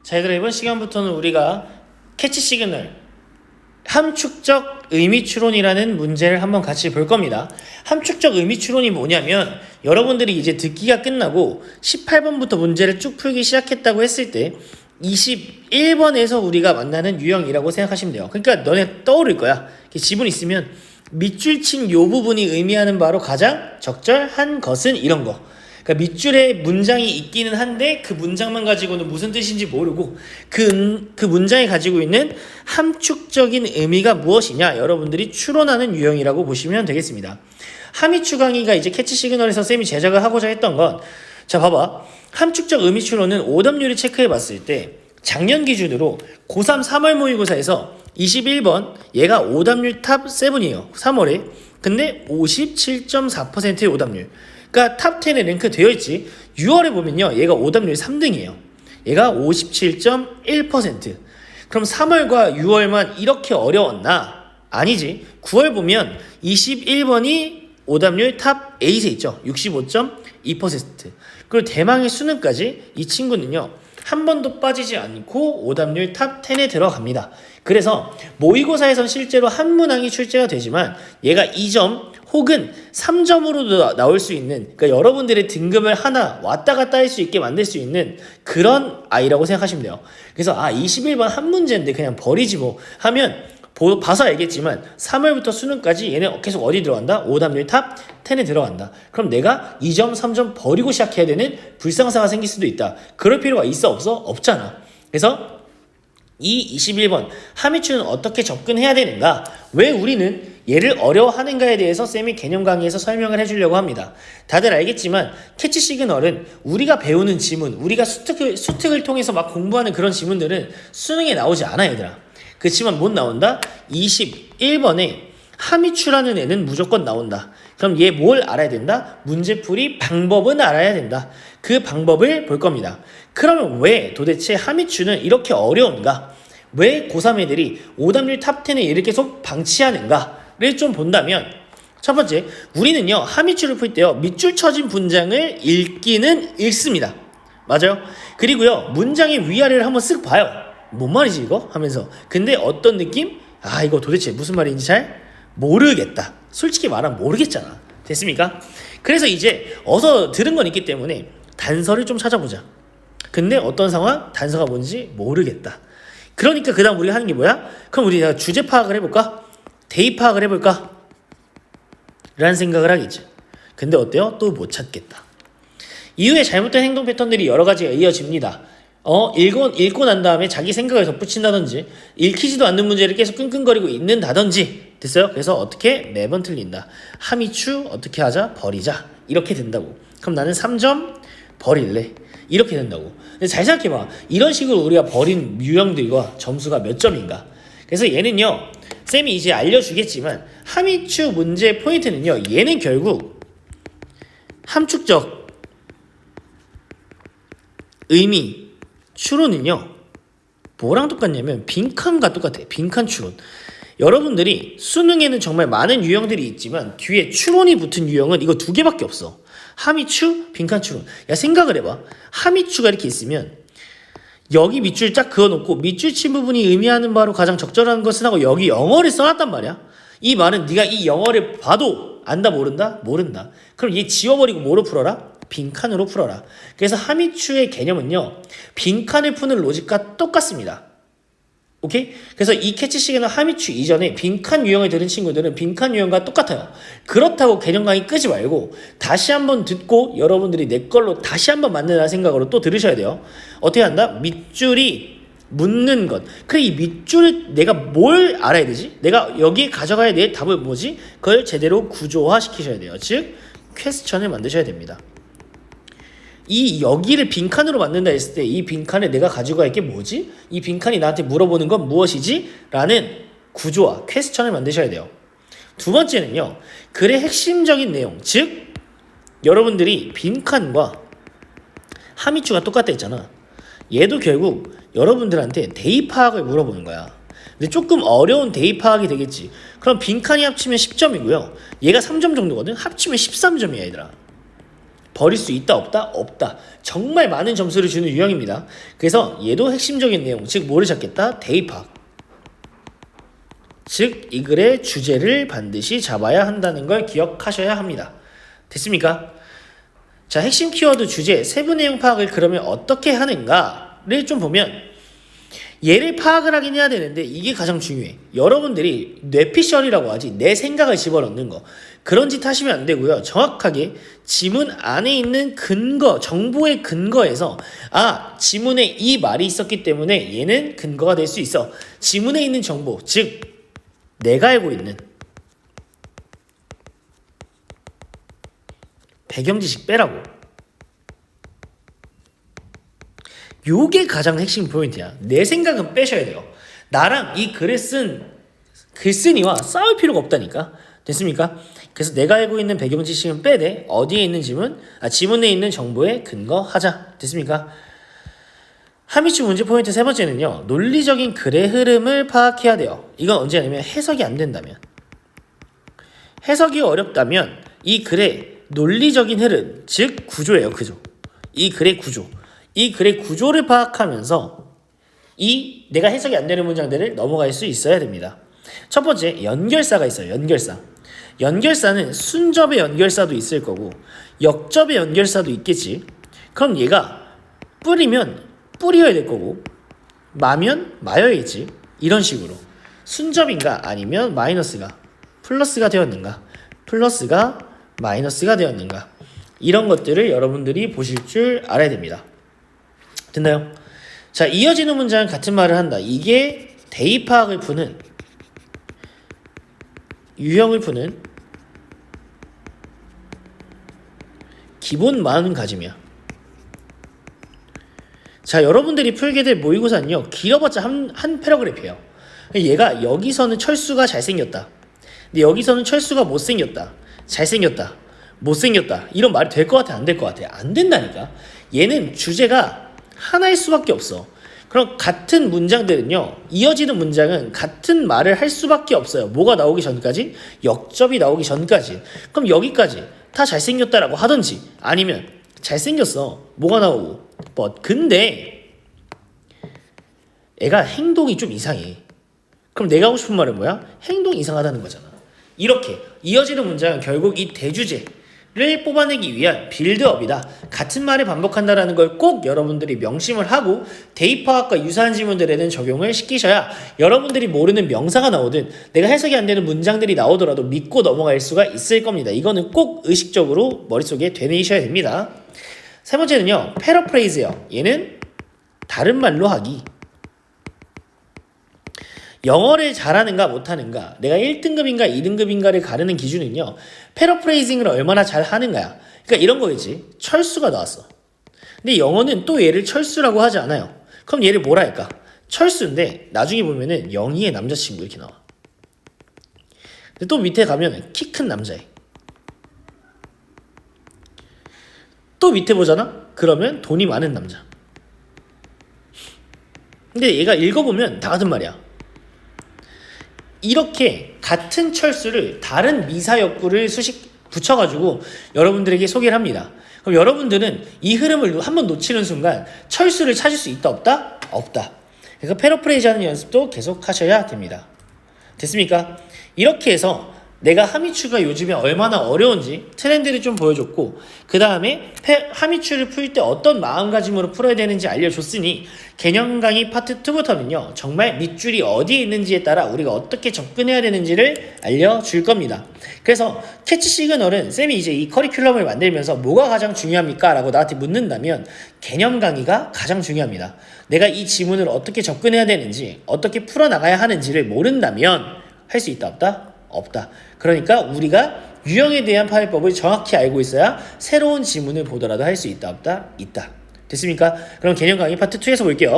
자, 얘들아, 이번 시간부터는 우리가 캐치 시그널 함축적 의미 추론이라는 문제를 한번 같이 볼 겁니다. 함축적 의미 추론이 뭐냐면 여러분들이 이제 듣기가 끝나고 18번부터 문제를 쭉 풀기 시작했다고 했을 때 21번에서 우리가 만나는 유형이라고 생각하시면 돼요. 그러니까 너네 떠오를 거야. 지문 있으면 밑줄 친 요 부분이 의미하는 바로 가장 적절한 것은 이런 거. 그러니까 밑줄에 문장이 있기는 한데 그 문장만 가지고는 무슨 뜻인지 모르고 그 문장이 가지고 있는 함축적인 의미가 무엇이냐 여러분들이 추론하는 유형이라고 보시면 되겠습니다. 함의추 강의가 이제 캐치 시그널에서 쌤이 제작을 하고자 했던 건, 자 봐봐, 함축적 의미 추론은 오답률을 체크해 봤을 때 작년 기준으로 고3 3월 모의고사에서 21번 얘가 오답률 탑 7이에요. 3월에. 근데 57.4%의 오답률. 그러니까 탑 10에 랭크 되어 있지. 6월에 보면요, 얘가 오답률 3등이에요. 얘가 57.1%. 그럼 3월과 6월만 이렇게 어려웠나? 아니지. 9월 보면 21번이 오답률 탑 8에 있죠. 65.2%. 그리고 대망의 수능까지 이 친구는요, 한 번도 빠지지 않고 오답률 탑 10에 들어갑니다. 그래서 모의고사에선 실제로 한 문항이 출제가 되지만 얘가 2점 혹은 3점으로도 나올 수 있는, 그러니까 여러분들의 등급을 하나 왔다 갔다 할 수 있게 만들 수 있는 그런 아이라고 생각하시면 돼요. 그래서 21번 한 문제인데 그냥 버리지 뭐 하면 봐서 알겠지만 3월부터 수능까지 얘는 계속 어디 들어간다? 오답률 탑 10에 들어간다. 그럼 내가 2점, 3점 버리고 시작해야 되는 불상사가 생길 수도 있다. 그럴 필요가 있어? 없어? 없잖아. 그래서 이 21번 함의추는 어떻게 접근해야 되는가? 왜 우리는 얘를 어려워하는가에 대해서 쌤이 개념 강의에서 설명을 해주려고 합니다. 다들 알겠지만 캐치 시그널은 우리가 배우는 지문, 우리가 수특을 통해서 막 공부하는 그런 지문들은 수능에 나오지 않아, 얘들아. 그렇지만 못 나온다? 21번에 함의추라는 애는 무조건 나온다. 그럼 얘 뭘 알아야 된다? 문제풀이 방법은 알아야 된다. 그 방법을 볼 겁니다. 그러면 왜 도대체 함의추는 이렇게 어려운가? 왜 고3 애들이 오답률 탑 10에 얘를 계속 방치하는가를 좀 본다면, 첫 번째, 우리는요 함의추를 풀 때요 밑줄 쳐진 문장을 읽기는 읽습니다. 맞아요? 그리고요 문장의 위아래를 한번 쓱 봐요. 뭔 말이지 이거? 하면서. 근데 어떤 느낌? 이거 도대체 무슨 말인지 잘 모르겠다. 솔직히 말하면 모르겠잖아. 됐습니까? 그래서 이제 어서 들은 건 있기 때문에 단서를 좀 찾아보자. 근데 어떤 상황? 단서가 뭔지 모르겠다. 그러니까 그 다음 우리가 하는 게 뭐야? 그럼 우리가 주제 파악을 해볼까? 대의 파악을 해볼까? 라는 생각을 하겠지. 근데 어때요? 또 못 찾겠다. 이후에 잘못된 행동 패턴들이 여러 가지가 이어집니다. 읽고 난 다음에 자기 생각을 덧붙인다든지 읽히지도 않는 문제를 계속 끙끙거리고 있는다든지. 됐어요? 그래서 어떻게? 매번 틀린다. 함의추 어떻게 하자? 버리자. 이렇게 된다고. 그럼 나는 3점 버릴래. 이렇게 된다고. 근데 잘 생각해봐. 이런 식으로 우리가 버린 유형들과 점수가 몇 점인가? 그래서 얘는요, 쌤이 이제 알려주겠지만 함의추 문제 포인트는요, 얘는 결국 함축적 의미 추론은요 뭐랑 똑같냐면 빈칸과 똑같아. 빈칸 추론. 여러분들이 수능에는 정말 많은 유형들이 있지만 뒤에 추론이 붙은 유형은 이거 두 개밖에 없어. 함의추, 빈칸 추론. 야, 생각을 해봐. 함의추가 이렇게 있으면 여기 밑줄 쫙 그어놓고 밑줄 친 부분이 의미하는 바로 가장 적절한 것은 하고 여기 영어를 써놨단 말이야. 이 말은 네가 이 영어를 봐도 안다 모른다? 모른다. 그럼 얘 지워버리고 뭐로 풀어라? 빈칸으로 풀어라. 그래서 함의추의 개념은요 빈칸을 푸는 로직과 똑같습니다. 오케이? 그래서 이 캐치 시그널 함의추 이전에 빈칸 유형을 들은 친구들은 빈칸 유형과 똑같아요. 그렇다고 개념 강의 끄지 말고 다시 한번 듣고 여러분들이 내 걸로 다시 한번 만드는 생각으로 또 들으셔야 돼요. 어떻게 한다? 밑줄이 묻는 것. 그래, 이 밑줄을 내가 뭘 알아야 되지? 내가 여기에 가져가야 될 답은 뭐지? 그걸 제대로 구조화 시키셔야 돼요. 즉 퀘스천을 만드셔야 됩니다. 이 여기를 빈칸으로 만든다 했을 때 이 빈칸에 내가 가지고 갈 게 뭐지? 이 빈칸이 나한테 물어보는 건 무엇이지? 라는 구조와 퀘스천을 만드셔야 돼요. 두 번째는요, 글의 핵심적인 내용, 즉 여러분들이 빈칸과 함의추가 똑같다 했잖아. 얘도 결국 여러분들한테 대의 파악을 물어보는 거야. 근데 조금 어려운 대의 파악이 되겠지. 그럼 빈칸이 합치면 10점이고요 얘가 3점 정도거든. 합치면 13점이야 얘들아. 버릴 수 있다 없다? 없다. 정말 많은 점수를 주는 유형입니다. 그래서 얘도 핵심적인 내용, 즉 뭐를 잡겠다? 대입 파악. 즉 이 글의 주제를 반드시 잡아야 한다는 걸 기억하셔야 합니다. 됐습니까? 자, 핵심 키워드 주제, 세부 내용 파악을 그러면 어떻게 하는가를 좀 보면 얘를 파악을 하긴 해야 되는데 이게 가장 중요해. 여러분들이 뇌피셜이라고 하지, 내 생각을 집어넣는 거. 그런 짓 하시면 안 되고요. 정확하게 지문 안에 있는 근거, 정보의 근거에서 지문에 이 말이 있었기 때문에 얘는 근거가 될 수 있어. 지문에 있는 정보, 즉 내가 알고 있는 배경 지식 빼라고. 요게 가장 핵심 포인트야. 내 생각은 빼셔야 돼요. 나랑 이 글을 쓴 글쓴이와 싸울 필요가 없다니까. 됐습니까? 그래서 내가 알고 있는 배경 지식은 빼되 어디에 있는 지문에 있는 정보에 근거하자. 됐습니까? 하미추 문제 포인트 세 번째는요. 논리적인 글의 흐름을 파악해야 돼요. 이건 언제냐면 해석이 안 된다면. 해석이 어렵다면 이 글의 논리적인 흐름, 즉 구조예요. 구조. 이 글의 구조. 이 글의 구조를 파악하면서 이 내가 해석이 안 되는 문장들을 넘어갈 수 있어야 됩니다. 첫 번째, 연결사가 있어요. 연결사. 연결사는 순접의 연결사도 있을 거고 역접의 연결사도 있겠지. 그럼 얘가 뿌리면 뿌리여야 될 거고 마면 마여야겠지. 이런 식으로 순접인가 아니면 마이너스가 플러스가 되었는가, 플러스가 마이너스가 되었는가, 이런 것들을 여러분들이 보실 줄 알아야 됩니다. 됐나요? 자, 이어지는 문장은 같은 말을 한다. 이게 대입 파악을 푸는, 유형을 푸는 기본 마음가짐이야. 자, 여러분들이 풀게 될 모의고사는요, 길어봤자 한 패러그래프예요. 얘가 여기서는 철수가 잘생겼다, 근데 여기서는 철수가 못생겼다, 잘생겼다, 못생겼다, 이런 말이 될 것 같아? 안 될 것 같아? 안 된다니까. 얘는 주제가 하나일 수밖에 없어. 그럼 같은 문장들은요, 이어지는 문장은 같은 말을 할 수밖에 없어요. 뭐가 나오기 전까지? 역접이 나오기 전까지. 그럼 여기까지 다 잘생겼다라고 하든지 아니면 잘생겼어, 뭐가 나오고 근데 애가 행동이 좀 이상해. 그럼 내가 하고 싶은 말은 뭐야? 행동이 이상하다는 거잖아. 이렇게 이어지는 문장은 결국 이 대주제를 뽑아내기 위한 빌드업이다. 같은 말을 반복한다는 걸 꼭 여러분들이 명심을 하고 대입 파악과 유사한 지문들에는 적용을 시키셔야 여러분들이 모르는 명사가 나오든 내가 해석이 안 되는 문장들이 나오더라도 믿고 넘어갈 수가 있을 겁니다. 이거는 꼭 의식적으로 머릿속에 되뇌이셔야 됩니다. 세 번째는요, 패러프레이즈예요. 얘는 다른 말로 하기. 영어를 잘하는가 못하는가, 내가 1등급인가 2등급인가를 가르는 기준은요, 패러프레이징을 얼마나 잘 하는가야. 그러니까 이런 거겠지. 철수가 나왔어. 근데 영어는 또 얘를 철수라고 하지 않아요. 그럼 얘를 뭐라 할까? 철수인데 나중에 보면은 영희의 남자친구 이렇게 나와. 근데 또 밑에 가면은 키 큰 남자애. 또 밑에 보잖아? 그러면 돈이 많은 남자. 근데 얘가 읽어보면 다 같은 말이야. 이렇게 같은 철수를 다른 미사역구를 수식 붙여가지고 여러분들에게 소개를 합니다. 그럼 여러분들은 이 흐름을 한번 놓치는 순간 철수를 찾을 수 있다 없다? 없다. 그러니까 패러프레이즈 하는 연습도 계속 하셔야 됩니다. 됐습니까? 이렇게 해서 내가 하미추가 요즘에 얼마나 어려운지 트렌드를 좀 보여줬고, 그 다음에 하미추를 풀 때 어떤 마음가짐으로 풀어야 되는지 알려줬으니 개념 강의 파트 2부터는요 정말 밑줄이 어디에 있는지에 따라 우리가 어떻게 접근해야 되는지를 알려줄 겁니다. 그래서 캐치 시그널은 쌤이 이제 이 커리큘럼을 만들면서 뭐가 가장 중요합니까? 라고 나한테 묻는다면 개념 강의가 가장 중요합니다. 내가 이 지문을 어떻게 접근해야 되는지, 어떻게 풀어나가야 하는지를 모른다면 할 수 있다 없다? 없다. 그러니까 우리가 유형에 대한 파악법을 정확히 알고 있어야 새로운 지문을 보더라도 할 수 있다 없다? 있다. 됐습니까? 그럼 개념 강의 파트 2에서 볼게요.